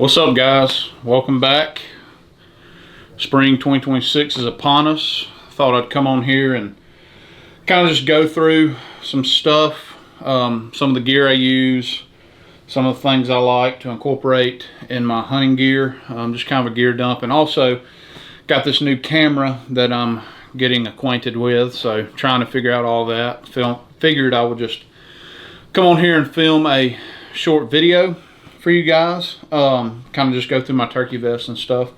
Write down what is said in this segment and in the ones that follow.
What's up, guys? Welcome back. Spring 2026 is upon us. Thought I'd come on here and kind of just go through some stuff, some of the gear I use, some of the things I like to incorporate in my hunting gear, just kind of a gear dump. And also got this new camera that I'm getting acquainted with, so trying to figure out all that. Figured I would just come on here and film a short video for you guys, kind of just go through my turkey vest and stuff.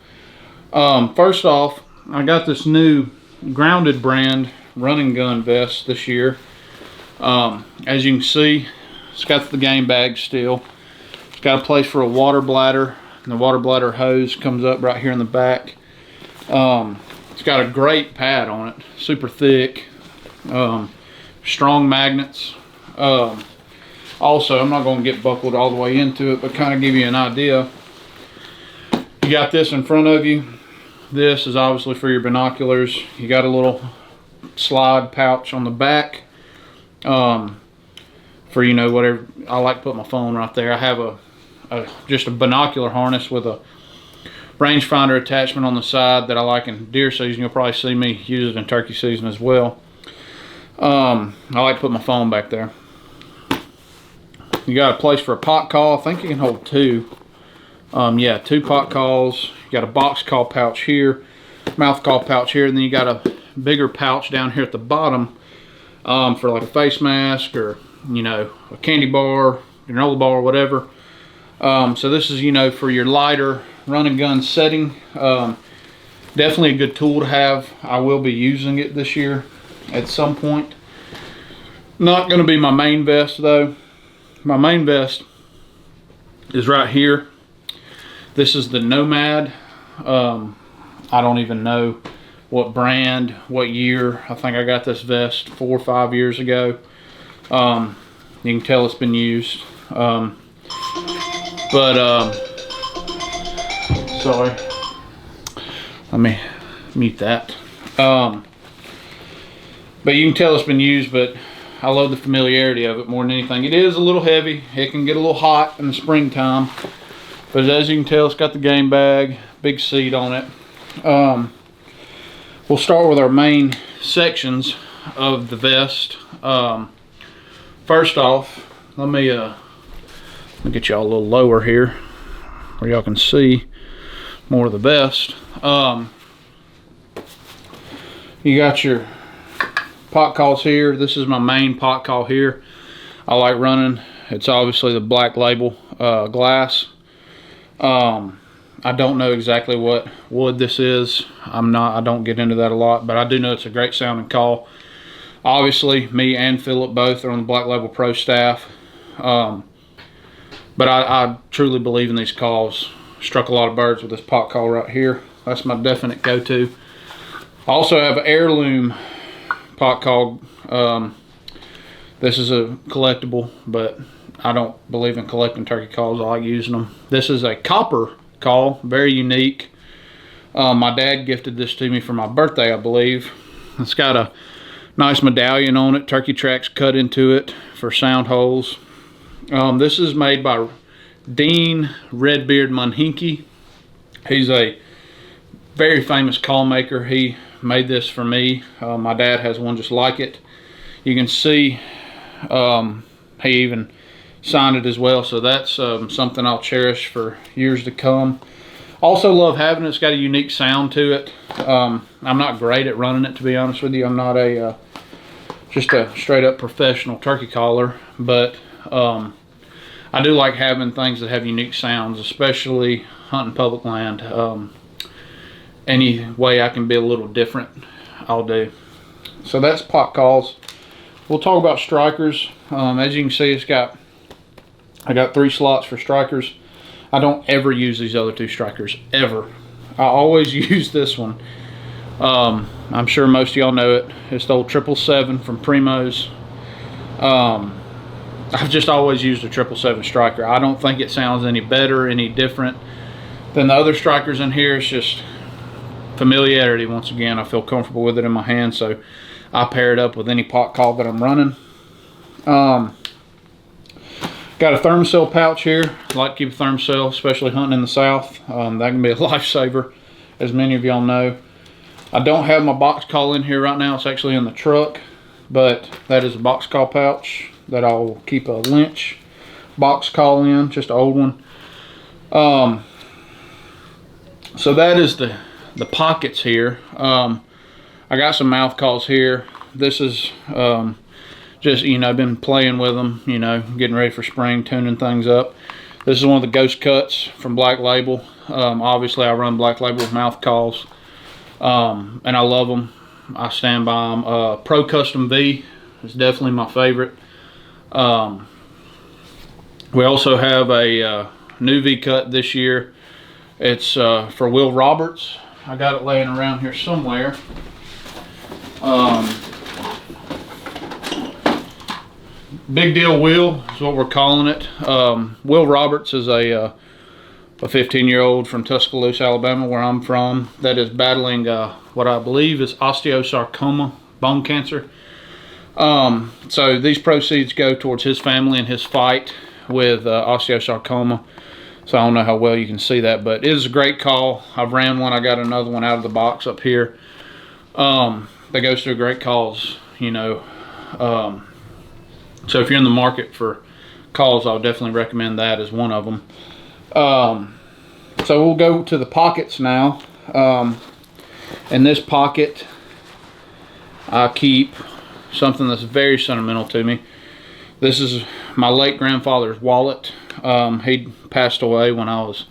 First off, I got this new Grounded brand running gun vest this year. As you can see, it's got the game bag still. It's got a place for a water bladder, and the water bladder hose comes up right here in the back. It's got a great pad on it, super thick, strong magnets. Also, I'm not going to get buckled all the way into it, but kind of give you an idea. You got this in front of you. This is obviously for your binoculars. You got a little slide pouch on the back for, you know, whatever. I like to put my phone right there. I have just a binocular harness with a rangefinder attachment on the side that I like in deer season. You'll probably see me use it in turkey season as well. I like to put my phone back there. You got a place for a pot call. I think you can hold two. Yeah, 2 pot calls. You got a box call pouch here, mouth call pouch here, and then you got a bigger pouch down here at the bottom for like a face mask or, you know, a candy bar, granola bar, whatever. So this is, you know, for your lighter run and gun setting. Definitely a good tool to have. I will be using it this year at some point. Not going to be my main vest though. My main vest is right here. This is the Nomad. I don't even know what brand, what year. I think I got this vest 4 or 5 years ago. You can tell it's been used. Sorry. Let me mute that. But you can tell it's been used, but I love the familiarity of it more than anything. It is a little heavy. It can get a little hot in the springtime. But as you can tell, it's got the game bag, big seat on it. We'll start with our main sections of the vest. First off, let me get y'all a little lower here where y'all can see more of the vest. You got your pot calls here. This is my main pot call here. I like running. It's obviously the Black Label glass. I don't know exactly what wood this is. I don't get into that a lot, but I do know it's a great sounding call. Obviously, me and Philip both are on the Black Label Pro staff. But I truly believe in these calls. Struck a lot of birds with this pot call right here. That's my definite go-to. I also have an Heirloom pot call. This is a collectible, but I don't believe in collecting turkey calls. I like using them. This is a copper call, very unique. My dad gifted this to me for my birthday, I believe. It's got a nice medallion on it, turkey tracks cut into it for sound holes. This is made by Dean Redbeard Munhinke. He's a very famous call maker. He made this for me. My dad has one just like it. You can see he even signed it as well, so that's something I'll cherish for years to come. Also love having it. It's got a unique sound to it. I'm not great at running it, to be honest with you. I'm not just a straight up professional turkey caller, but I do like having things that have unique sounds, especially hunting public land. Any way I can be a little different, I'll do. So that's pot calls. We'll talk about strikers. As you can see, I got 3 slots for strikers. I don't ever use these other 2 strikers, ever. I always use this one. I'm sure most of y'all know it. It's the old 777 from Primos. I've just always used a 777 striker. I don't think it sounds any better, any different than the other strikers in here. It's just familiarity. Once again, I feel comfortable with it in my hand, so I pair it up with any pot call that I'm running. Got Got a Thermacell pouch here. I like to keep a Thermacell, especially hunting in the south. That can be a lifesaver, as many of y'all know. I don't have my box call in here right now. It's actually in the truck, but that is a box call pouch that I'll keep a Lynch box call in, just an old one. So that is the pockets here. I got some mouth calls here. This is just, you know, I've been playing with them, you know, getting ready for spring, tuning things up. This is one of the Ghost Cuts from Black Label. Obviously, I run Black Label mouth calls, and I love them. I stand by them. Pro Custom V is definitely my favorite. We also have a new V cut this year. It's for Will Roberts. I got it laying around here somewhere. Big Deal Will is what we're calling it. Will Roberts is a 15-year-old from Tuscaloosa, Alabama, where I'm from, that is battling what I believe is osteosarcoma, bone cancer. So these proceeds go towards his family and his fight with osteosarcoma. So I don't know how well you can see that, but it is a great call. I've ran one. I got another one out of the box up here. That goes through great calls, you know. So if you're in the market for calls, I would definitely recommend that as one of them. So we'll go to the pockets now. In this pocket, I keep something that's very sentimental to me. This is my late grandfather's wallet. He passed away when I was,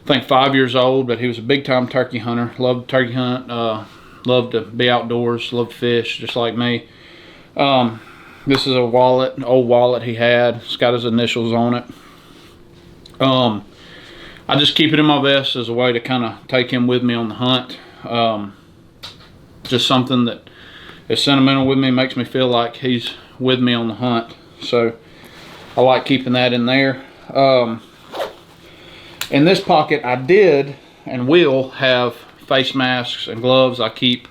I think, 5 years old, but he was a big-time turkey hunter. Loved to turkey hunt, loved to be outdoors, loved to fish, just like me. This is a wallet, an old wallet he had. It's got his initials on it. I just keep it in my vest as a way to kind of take him with me on the hunt. Just something that is sentimental with me, makes me feel like he's with me on the hunt. So I like keeping that in there. In this pocket, I did and will have face masks and gloves. I keep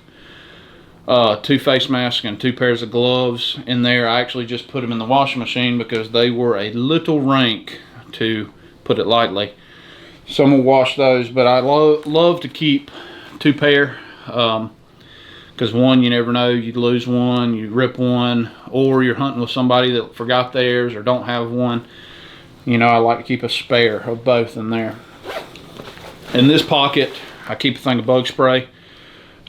2 face masks and 2 pairs of gloves in there. I actually just put them in the washing machine because they were a little rank, to put it lightly. So I'm gonna wash those, but I love to keep 2 pair, because one, you never know, you lose one, you rip one, or you're hunting with somebody that forgot theirs or don't have one. You know, I like to keep a spare of both in there. In this pocket, I keep a thing of bug spray.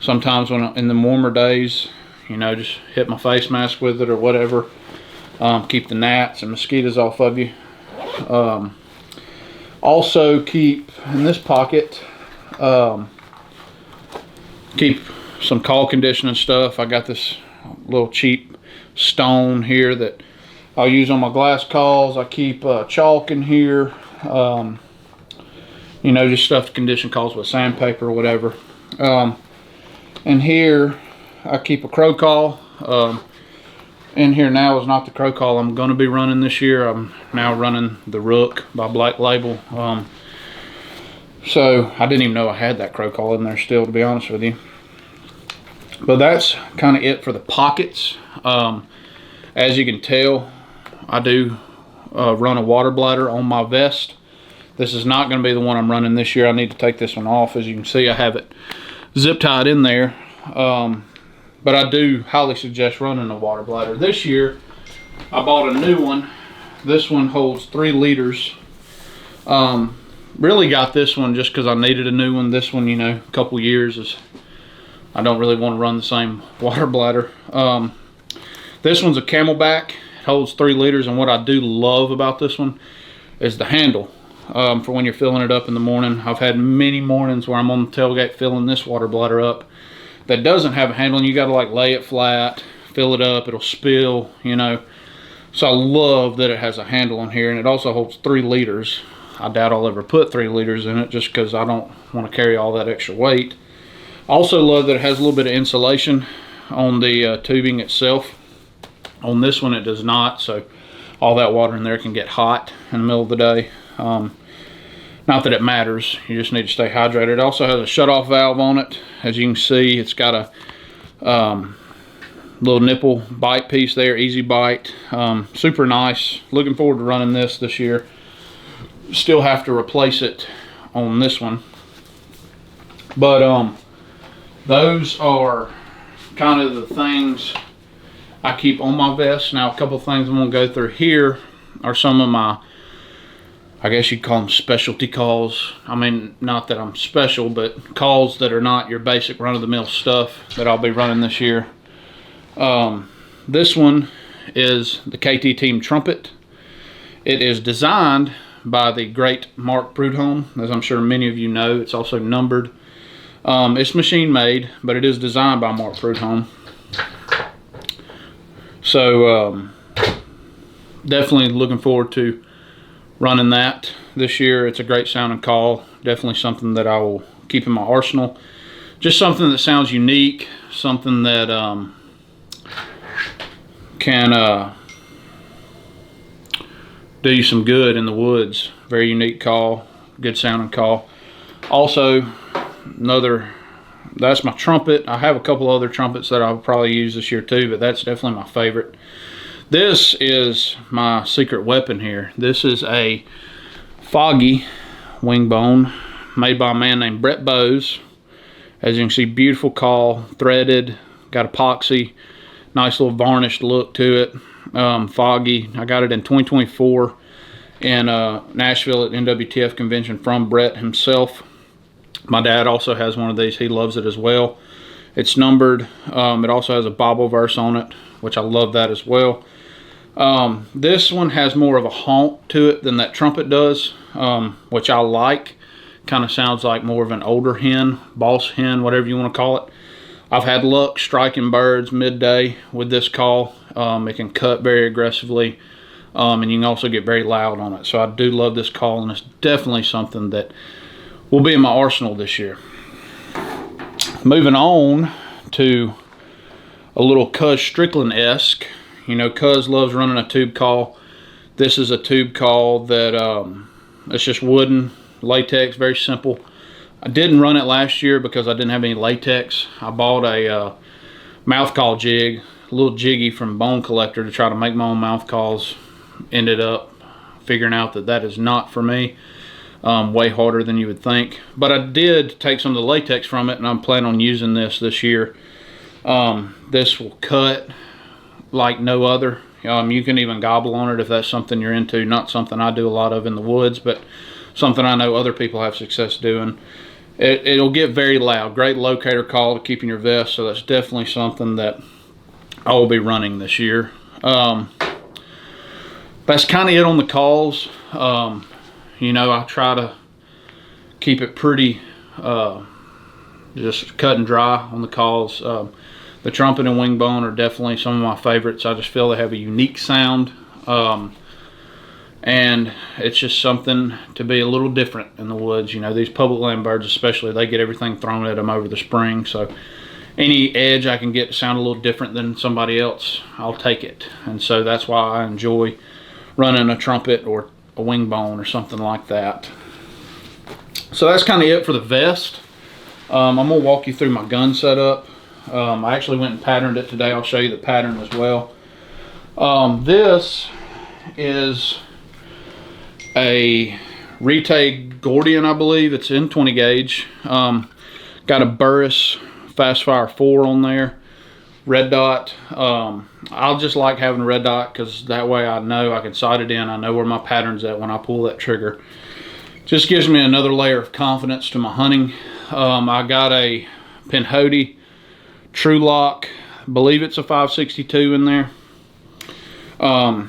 Sometimes when in the warmer days, you know, just hit my face mask with it or whatever. Keep the gnats and mosquitoes off of you. Also keep in this pocket, keep some call conditioning stuff. I got this little cheap stone here that I'll use on my glass calls. I keep chalk in here, you know, just stuff to condition calls with sandpaper or whatever. And here I keep a crow call. In here now is not the crow call I'm going to be running this year. I'm now running the Rook by Black Label. So I didn't even know I had that crow call in there still, to be honest with you. But that's kind of it for the pockets. As you can tell, I do run a water bladder on my vest. This is not going to be the one I'm running this year. I need to take this one off. As you can see, I have it zip tied in there. But I do highly suggest running a water bladder. This year, I bought a new one. This one holds 3 liters. Really got this one just because I needed a new one. This one, you know, a couple years is, I don't really want to run the same water bladder. This one's a Camelback. It holds 3 liters, and what I do love about this one is the handle. For when you're filling it up in the morning. I've had many mornings where I'm on the tailgate filling this water bladder up that doesn't have a handle, and you got to like lay it flat, fill it up, it'll spill, you know. So I love that it has a handle on here, and it also holds 3 liters. I doubt I'll ever put 3 liters in it just because I don't want to carry all that extra weight. I also love that it has a little bit of insulation on the tubing itself. On this one it does not, so all that water in there can get hot in the middle of the day. Not that it matters, you just need to stay hydrated. It also has a shut-off valve on it. As you can see, it's got a little nipple bite piece there, easy bite. Super nice. Looking forward to running this year. Still have to replace it on this one. But those are kind of the things I keep on my vest. Now, a couple things I'm gonna go through here are some of my, I guess you'd call them specialty calls. I mean, not that I'm special, but calls that are not your basic run-of-the-mill stuff that I'll be running this year. This one is the KT Team Trumpet. It is designed by the great Mark Prudhomme, as I'm sure many of you know. It's also numbered. It's machine made, but it is designed by Mark Prudhomme. So definitely looking forward to running that this year. It's a great sounding call. Definitely something that I will keep in my arsenal. Just something that sounds unique, something that can do you some good in the woods. Very unique call, good sounding call. Also, that's my trumpet. I have a couple other trumpets that I'll probably use this year too, but that's definitely my favorite. This is my secret weapon here. This is a Foggy wing bone made by a man named Brett Bowes. As you can see, beautiful call, threaded, got epoxy, nice little varnished look to it. Foggy. I got it in 2024 in Nashville at NWTF convention from Brett himself. My dad also has one of these. He loves it as well. It's numbered. It also has a Bible verse on it, which I love that as well. This one has more of a honk to it than that trumpet does, which I like. Kind of sounds like more of an older hen, boss hen, whatever you want to call it. I've had luck striking birds midday with this call. It can cut very aggressively, and you can also get very loud on it. So I do love this call, and it's definitely something that will be in my arsenal this year. Moving on to a little Cuz Strickland-esque. You know, Cuz loves running a tube call. This is a tube call that it's just wooden, latex, very simple. I didn't run it last year because I didn't have any latex. I bought a mouth call jig, a little jiggy from Bone Collector to try to make my own mouth calls. Ended up figuring out that that is not for me. Way harder than you would think. But I did take some of the latex from it, and I'm planning on using this year. This will cut like no other. You can even gobble on it if that's something you're into. Not something I do a lot of in the woods, but something I know other people have success doing. It'll get very loud. Great locator call to keep in your vest, so that's definitely something that I will be running this year. That's kind of it on the calls. You know, I try to keep it pretty just cut and dry on the calls. The trumpet and wing bone are definitely some of my favorites. I just feel they have a unique sound. And it's just something to be a little different in the woods. You know, these public land birds especially, they get everything thrown at them over the spring. So any edge I can get to sound a little different than somebody else, I'll take it. And so that's why I enjoy running a trumpet or a wing bone or something like that. So that's kind of it for the vest. I'm going to walk you through my gun setup. I actually went and patterned it today. I'll show you the pattern as well. This is a Rite Gordian, I believe. It's in 20 gauge. Got a Burris Fastfire 4 on there. Red dot. I'll just like having a red dot because that way I know I can sight it in. I know where my pattern's at when I pull that trigger. Just gives me another layer of confidence to my hunting. I got a Pinhoti True Lock. I believe it's a 562 in there. I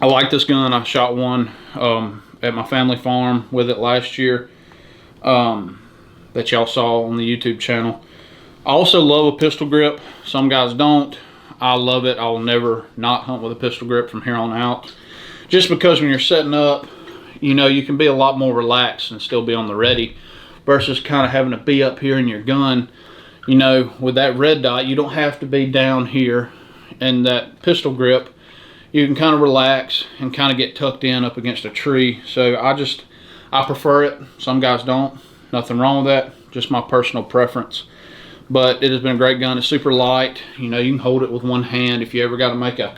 like this gun. I shot one at my family farm with it last year that y'all saw on the YouTube channel. I also love a pistol grip. Some guys don't. I love it. I'll never not hunt with a pistol grip from here on out. Just because when you're setting up, you know, you can be a lot more relaxed and still be on the ready versus kind of having to be up here in your gun. You know, with that red dot, you don't have to be down here. And that pistol grip, you can kind of relax and kind of get tucked in up against a tree. So I prefer it. Some guys don't. Nothing wrong with that. Just my personal preference. but it has been a great gun. It's super light. You know, you can hold it with one hand. If you ever got to make a,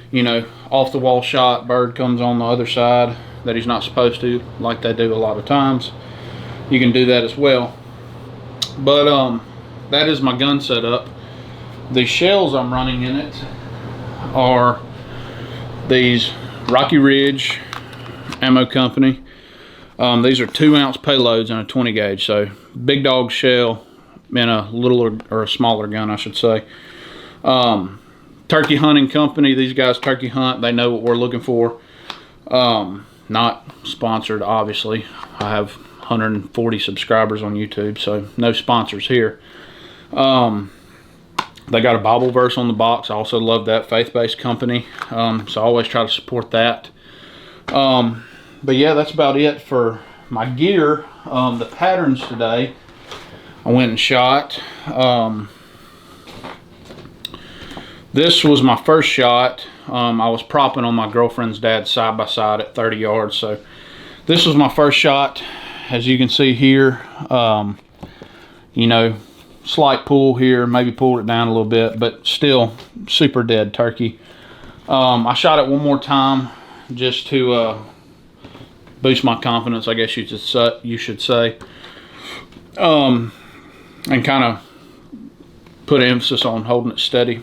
you know, off the wall shot, bird comes on the other side that he's not supposed to, like they do a lot of times, you can do that as well. But that is my gun setup. The shells I'm running in it are these Rocky Ridge Ammo Company. These are 2-ounce payloads in a 20 gauge, so big dog shell in a littler or a smaller gun, I should say. Turkey Hunting Company, these guys turkey hunt, they know what we're looking for. Not sponsored, obviously. I have 140 subscribers on YouTube, so no sponsors here. They got a Bible verse on the box. I also love that, faith-based company, so I always try to support that. But yeah, that's about it for my gear. The patterns today, I went and shot. This was my first shot. I was propping on my girlfriend's dad's side-by-side at 30 yards, so this was my first shot. As you can see here, you know, slight pull here, maybe pulled it down a little bit, but still super dead turkey. I shot it one more time just to boost my confidence, I guess you should say, and kind of put emphasis on holding it steady.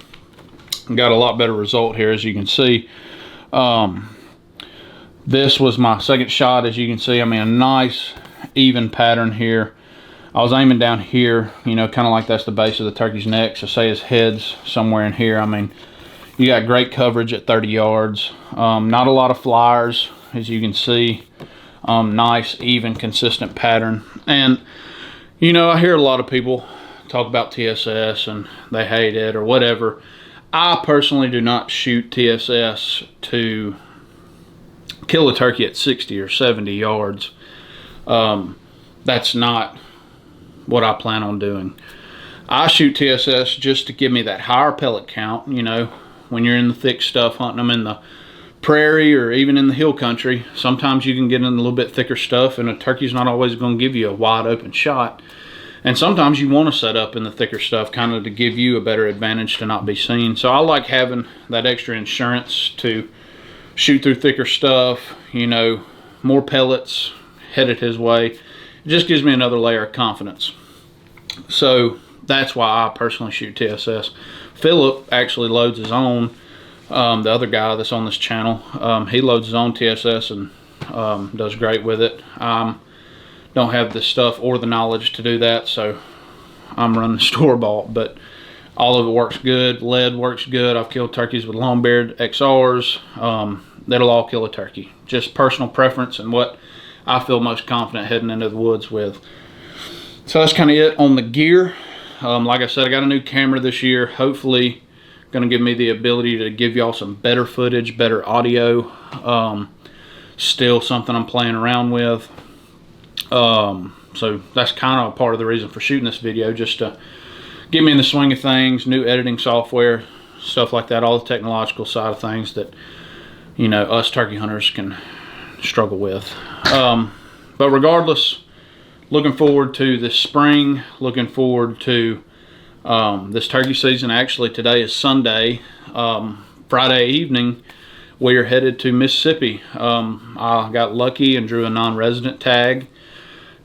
Got a lot better result here, as you can see. This was my second shot. As you can see, I mean, a nice even pattern here. I was aiming down here, you know, kind of like that's the base of the turkey's neck, so say his head's somewhere in here. I mean, you got great coverage at 30 yards. Not a lot of flyers, as you can see. Nice, even, consistent pattern. And, you know, I hear a lot of people talk about TSS and they hate it or whatever. I personally do not shoot TSS to kill a turkey at 60 or 70 yards. That's not what I plan on doing. I shoot TSS just to give me that higher pellet count. You know, when you're in the thick stuff, hunting them in the prairie or even in the hill country, sometimes you can get in a little bit thicker stuff and a turkey's not always going to give you a wide open shot. And sometimes you want to set up in the thicker stuff kind of to give you a better advantage to not be seen. So I like having that extra insurance to shoot through thicker stuff, you know, more pellets headed his way. It just gives me another layer of confidence. So that's why I personally shoot TSS. Philip actually loads his own, the other guy that's on this channel. He loads his own TSS and does great with it. Don't have the stuff or the knowledge to do that, so I'm running store-bought, but all of it works good. Lead works good. I've killed turkeys with Longbeard XRs. That'll all kill a turkey. Just personal preference and what I feel most confident heading into the woods with. So that's kind of it on the gear. Like I said, I got a new camera this year. Hopefully going to give me the ability to give y'all some better footage, better audio. Still something I'm playing around with. So that's kind of a part of the reason for shooting this video, just to get me in the swing of things, new editing software, stuff like that, all the technological side of things that, you know, us turkey hunters can struggle with. But regardless, looking forward to this spring, looking forward to this turkey season. Actually, today is Sunday. Friday evening, we are headed to Mississippi. I got lucky and drew a non-resident tag.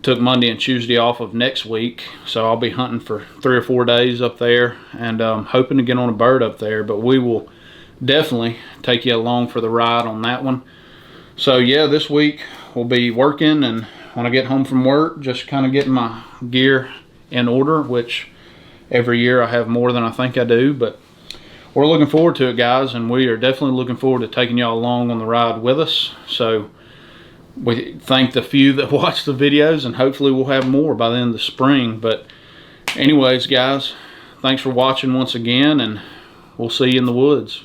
Took Monday and Tuesday off of next week, so I'll be hunting for 3 or 4 days up there, and hoping to get on a bird up there. But we will definitely take you along for the ride on that one. So yeah, this week we'll be working, and when I get home from work, just kind of getting my gear in order, which every year I have more than I think I do. But we're looking forward to it, guys, and we are definitely looking forward to taking y'all along on the ride with us. So we thank the few that watch the videos, and hopefully we'll have more by the end of the spring. But anyways, guys, thanks for watching once again, and we'll see you in the woods.